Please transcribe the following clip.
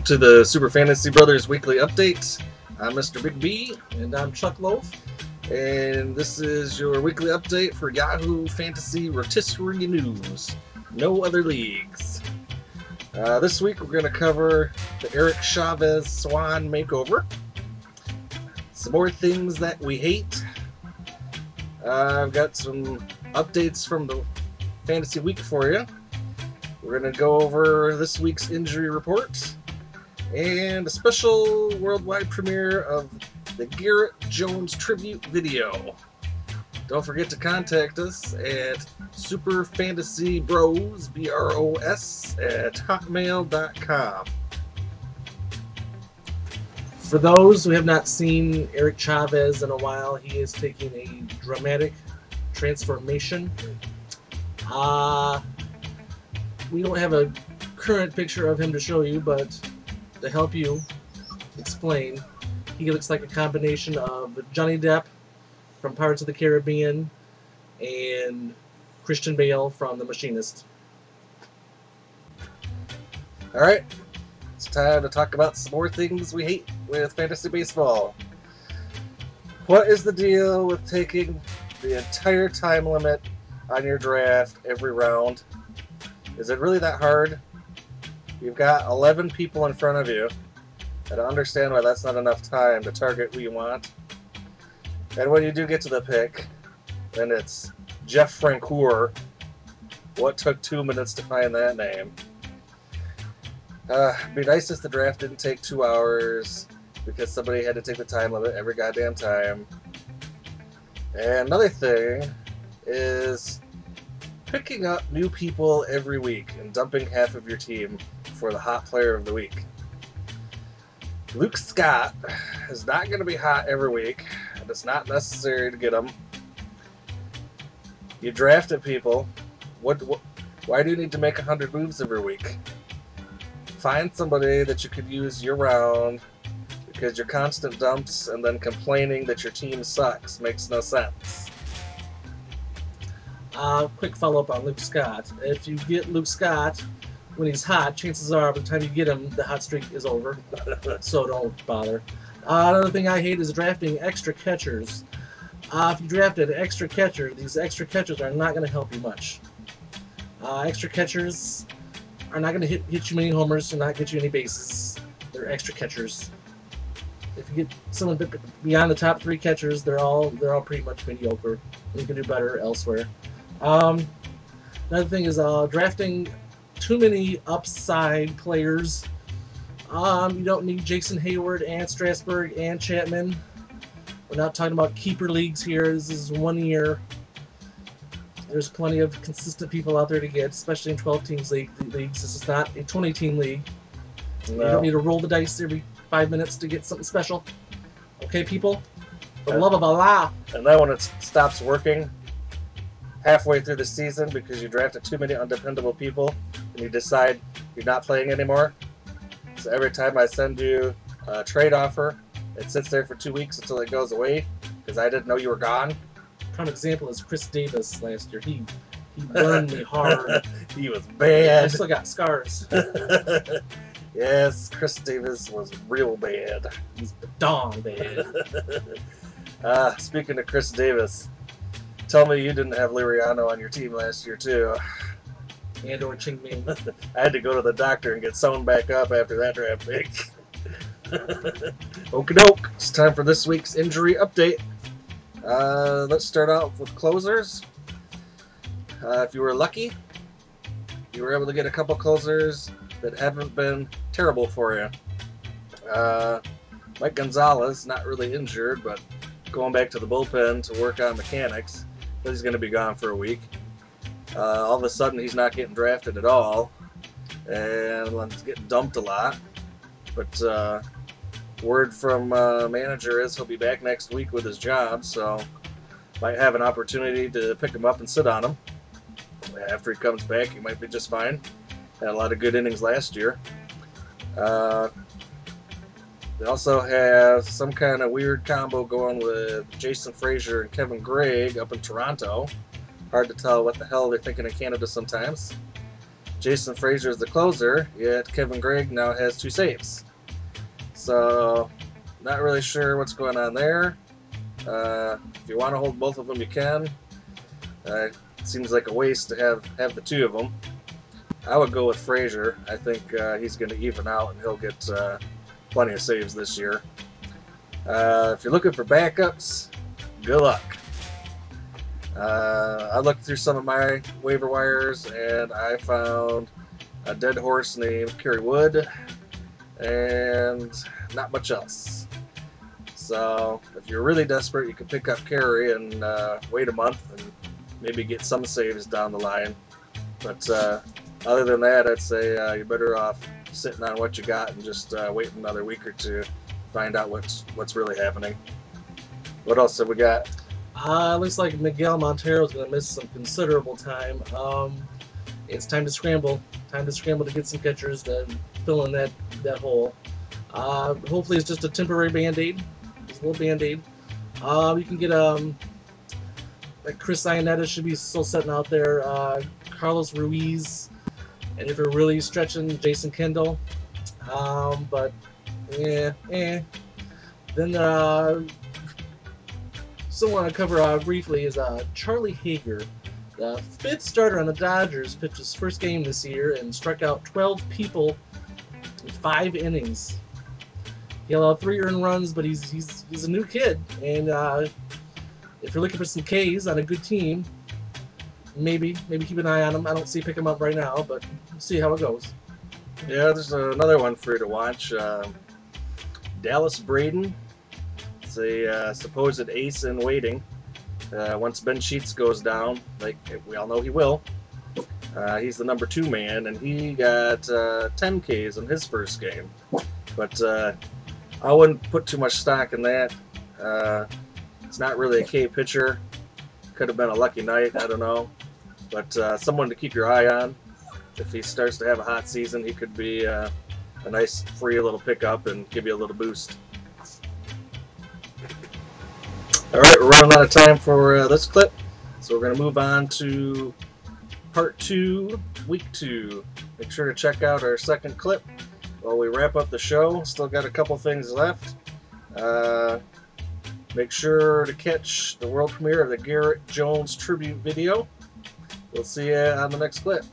to the Super Fantasy Brothers Weekly Update. I'm Mr. Big B. And I'm Chuck Loaf. And this is your weekly update for Yahoo Fantasy Rotisserie News. No other leagues. This week we're going to cover the Eric Chavez Swan makeover. Some more things that we hate. I've got some updates from the Fantasy Week for you. We're going to go over this week's injury report and a special worldwide premiere of the Garrett Jones tribute video. Don't forget to contact us at superfantasybros, B-R-O-S, at hotmail.com. For those who have not seen Eric Chavez in a while, he is taking a dramatic transformation. We don't have a current picture of him to show you, but to help you explain, he looks like a combination of Johnny Depp from Pirates of the Caribbean and Christian Bale from The Machinist. Alright, it's time to talk about some more things we hate with fantasy baseball. What is the deal with taking the entire time limit on your draft every round? Is it really that hard? You've got 11 people in front of you. I don't understand why that's not enough time to target who you want. And when you do get to the pick, and it's Jeff Francoeur, what took 2 minutes to find that name? It'd be nice if the draft didn't take 2 hours because somebody had to take the time limit every goddamn time. And another thing is picking up new people every week and dumping half of your team for the hot player of the week. Luke Scott is not going to be hot every week, and it's not necessary to get him. You drafted people. Why do you need to make 100 moves every week? Find somebody that you could use year-round, because your constant dumps and then complaining that your team sucks makes no sense. Quick follow-up on Luke Scott. If you get Luke Scott when he's hot, chances are by the time you get him, the hot streak is over. So don't bother. Another thing I hate is drafting extra catchers. If you drafted an extra catcher, these extra catchers are not going to help you much. Extra catchers are not going to hit you many homers and not get you any bases. They're extra catchers. If you get someone beyond the top 3 catchers, they're all pretty much mediocre. You can do better elsewhere. Another thing is drafting too many upside players. You don't need Jason Hayward and Strasburg and Chapman. We're not talking about keeper leagues here. This is 1 year. There's plenty of consistent people out there to get, especially in 12-team leagues. This is not a 20-team league. No. You don't need to roll the dice every 5 minutes to get something special. Okay, people? For the love of Allah. And then when it stops working halfway through the season because you drafted too many undependable people and you decide you're not playing anymore. So every time I send you a trade offer, it sits there for 2 weeks until it goes away because I didn't know you were gone. Prime example is Chris Davis last year. He burned me hard. He was bad. I still got scars. Yes, Chris Davis was real bad. He's darn bad. Speaking of Chris Davis, tell me you didn't have Liriano on your team last year too. And or Ching Ming. I had to go to the doctor and get sewn back up after that draft pick. Okie doke. It's time for this week's injury update. Let's start out with closers. If you were lucky, you were able to get a couple closers that haven't been terrible for you. Mike Gonzalez, not really injured, but going back to the bullpen to work on mechanics. But he's going to be gone for a week. All of a sudden, he's not getting drafted at all, and he's getting dumped a lot. But word from manager is he'll be back next week with his job, so might have an opportunity to pick him up and sit on him. After he comes back, he might be just fine. Had a lot of good innings last year. They also have some kind of weird combo going with Jason Frazier and Kevin Gregg up in Toronto. Hard to tell what the hell they're thinking in Canada sometimes. Jason Frazier is the closer, yet Kevin Gregg now has 2 saves. So, not really sure what's going on there. If you want to hold both of them, you can. It seems like a waste to have the 2 of them. I would go with Frazier. I think he's going to even out and he'll get plenty of saves this year. If you're looking for backups, good luck. I looked through some of my waiver wires and I found a dead horse named Kerry Wood and not much else. So if you're really desperate, you can pick up Kerry and wait a month and maybe get some saves down the line. But other than that, I'd say you're better off sitting on what you got and just waiting another week or two to find out what's really happening. What else have we got? Looks like Miguel Montero's going to miss some considerable time. It's time to scramble. Time to scramble to get some catchers to fill in that hole. Hopefully it's just a temporary band-aid. Just a little band-aid. You can get like Chris Iannetta should be still sitting out there. Carlos Ruiz, and if you're really stretching, Jason Kendall. But Then someone I want to cover briefly is Charlie Hager. The 5th starter on the Dodgers pitched his first game this year and struck out 12 people in 5 innings. He allowed 3 earned runs, but he's a new kid, and if you're looking for some Ks on a good team, maybe keep an eye on him. I don't see pick him up right now, but we'll see how it goes. Yeah, there's another one for you to watch. Dallas Braden. It's a supposed ace in waiting. Once Ben Sheets goes down, like we all know he will, he's the number 2 man, and he got 10 Ks in his first game. But I wouldn't put too much stock in that. It's not really a K pitcher. Could have been a lucky night, I don't know. But someone to keep your eye on. If he starts to have a hot season, he could be a nice free little pickup and give you a little boost. Alright, we're running out of time for this clip, so we're going to move on to part 2, week 2. Make sure to check out our second clip while we wrap up the show. Still got a couple things left. Make sure to catch the world premiere of the Garrett Jones tribute video. We'll see you on the next clip.